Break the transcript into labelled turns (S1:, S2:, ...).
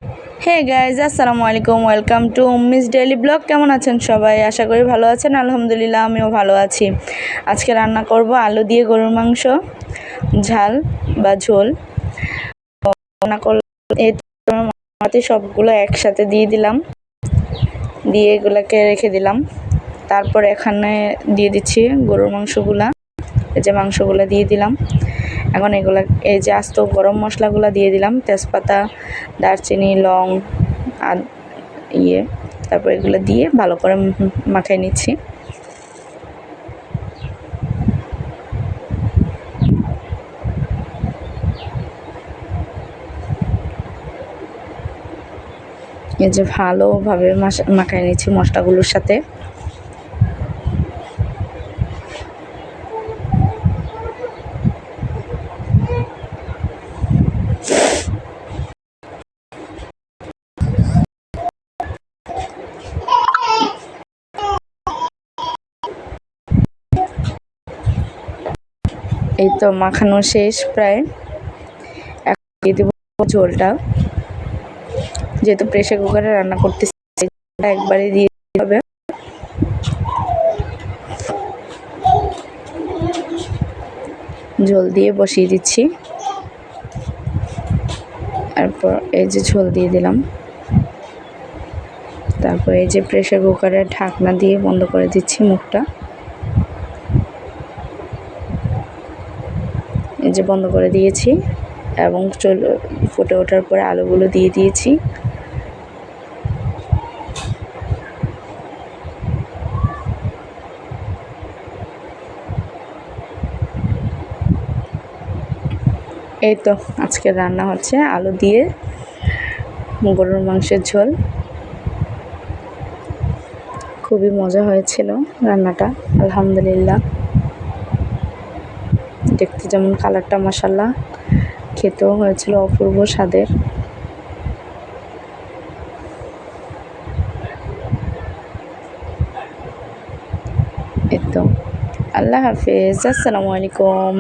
S1: হে guys, আসসালামু আলাইকুম। Welcome to Ummi's daily blog. কেমন আছেন সবাই? আশা করি ভালো আছেন। আলহামদুলিল্লাহ, আমিও ভালো আছি। আজকে রান্না করব আলু দিয়ে গরুর মাংস ঝাল বা ঝোল। রান্না করলে এই মাতে সবগুলো একসাথে দিয়ে দিলাম, দিয়ে এগুলোকে রেখে দিলাম। তারপর এখানে দিয়ে দিচ্ছি গরুর মাংসগুলা। এই যে মাংসগুলো দিয়ে দিলাম। এখন এগুলা এই যে আস্ত গরম মশলাগুলো দিয়ে দিলাম, তেজপাতা, দারচিনি, লং আর তারপর এগুলো দিয়ে ভালো করে মাখিয়ে নিচ্ছি। এই যে ভালোভাবে মাখিয়ে নিচ্ছি মশলাগুলোর সাথে। এই তো মাখানো শেষ প্রায়। এখন দিয়ে দেবো ঝোলটা। যেহেতু প্রেসার কুকারে রান্না করতেছি, একবারে দিয়ে দিতে হবে। ঝোল দিয়ে বসিয়ে দিচ্ছি। তারপর এই যে ঝোল দিয়ে দিলাম। তারপর এই যে প্রেসার কুকারের ঢাকনা দিয়ে বন্ধ করে দিচ্ছি মুখটা। এই যে বন্ধ করে দিয়েছি এবং ফুটে ওঠার পরে আলুগুলো দিয়ে দিয়েছি। এই তো আজকের রান্না হচ্ছে আলু দিয়ে গরুর মাংসের ঝোল। খুবই মজা হয়েছিল রান্নাটা, আলহামদুলিল্লাহ। দেখতে যেমন কালারটা মাশাআল্লাহ, খেতেও হয়েছিল অপূর্ব স্বাদের। এই তো, আল্লাহ হাফেজ, আসসালামু আলাইকুম।